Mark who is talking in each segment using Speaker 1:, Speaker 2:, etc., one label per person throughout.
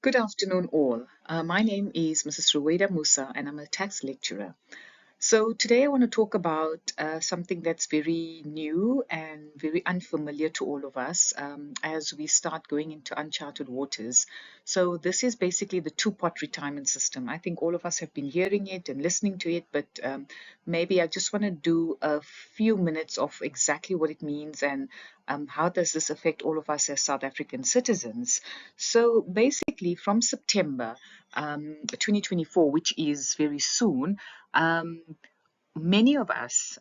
Speaker 1: Good afternoon, all. My name is Mrs. Ruwaida Musa, and I'm a tax lecturer. So today I want to talk about something that's very new and very unfamiliar to all of us as we start going into uncharted waters. So this is basically the two-pot retirement system. I think all of us have been hearing it and listening to it, but maybe I just want to do a few minutes of exactly what it means and how does this affect all of us as South African citizens. So basically from September 2024, which is very soon, many of us,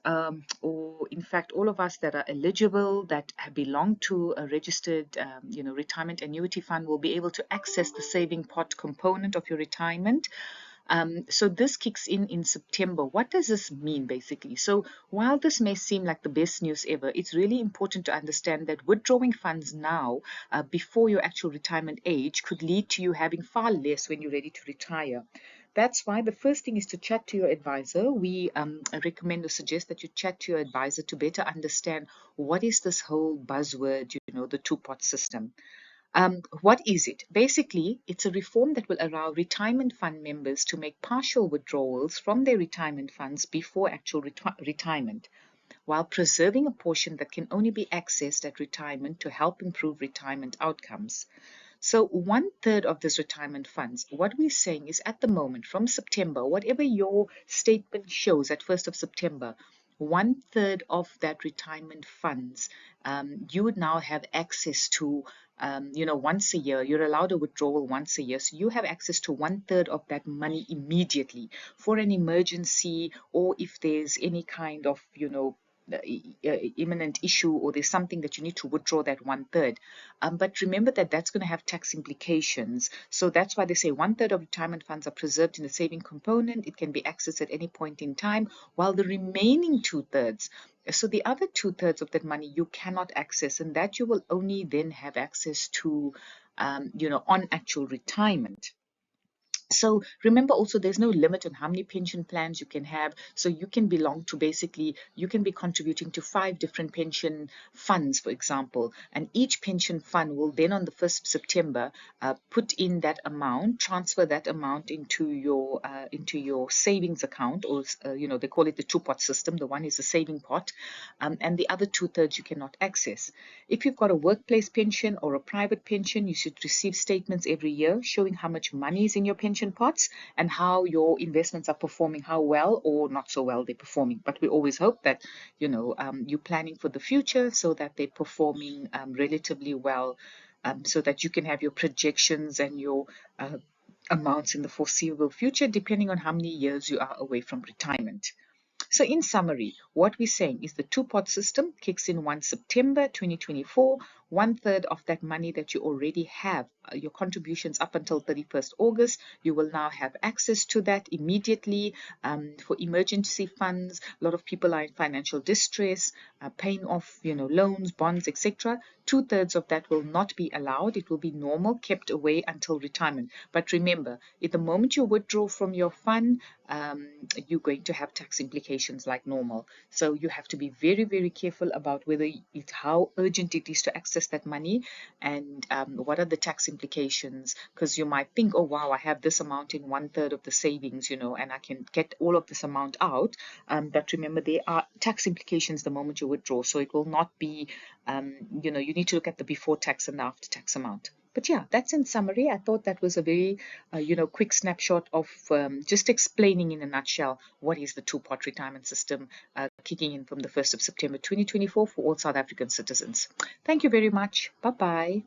Speaker 1: or in fact, all of us that are eligible, that belong to a registered, retirement annuity fund, will be able to access the saving pot component of your retirement. So this kicks in September. What does this mean basically? So while this may seem like the best news ever, it's really important to understand that withdrawing funds now before your actual retirement age could lead to you having far less when you're ready to retire. That's why the first thing is to chat to your advisor. We recommend or suggest that you chat to your advisor to better understand what is this whole buzzword, the two-pot system. What is it? Basically, it's a reform that will allow retirement fund members to make partial withdrawals from their retirement funds before actual retirement, while preserving a portion that can only be accessed at retirement to help improve retirement outcomes. So 1/3 of this retirement funds, what we're saying is at the moment from September, whatever your statement shows at 1st of September, 1/3 of that retirement funds, you would now have access to, once a year. You're allowed a withdrawal once a year. So you have access to 1/3 of that money immediately for an emergency, or if there's any kind of, imminent issue, or there's something that you need to withdraw that 1/3. But remember that that's going to have tax implications. So that's why they say 1/3 of retirement funds are preserved in the saving component. It can be accessed at any point in time, while the remaining 2/3, so the other 2/3 of that money you cannot access, and that you will only then have access to, on actual retirement. So remember also, there's no limit on how many pension plans you can have. So you can belong to, basically, you can be contributing to 5 different pension funds, for example, and each pension fund will then on the 1st of September put in that amount, transfer that amount into your savings account, or they call it the two-pot system. The one is the saving pot, and the other 2/3 you cannot access. If you've got a workplace pension or a private pension, you should receive statements every year showing how much money is in your pension pots and how your investments are performing, how well or not so well they're performing. But we always hope that, you're planning for the future so that they're performing relatively well, so that you can have your projections and your amounts in the foreseeable future, depending on how many years you are away from retirement. So in summary, what we're saying is the two-pot system kicks in 1 September 2024. 1/3 of that money that you already have, your contributions up until 31st August, you will now have access to that immediately for emergency funds. A lot of people are in financial distress, paying off, loans, bonds, etc. 2/3 of that will not be allowed. It will be normal, kept away until retirement. But remember, at the moment you withdraw from your fund, you're going to have tax implications like normal. So you have to be very, very careful about how urgent it is to access that money, and what are the tax implications, because you might think, oh wow, I have this amount in 1/3 of the savings, and I can get all of this amount out. But remember, there are tax implications the moment you withdraw. So it will not be, you need to look at the before tax and the after tax amount. But yeah, that's in summary. I thought that was a very, quick snapshot of just explaining in a nutshell what is the two-pot retirement system kicking in from the 1st of September 2024 for all South African citizens. Thank you very much. Bye-bye.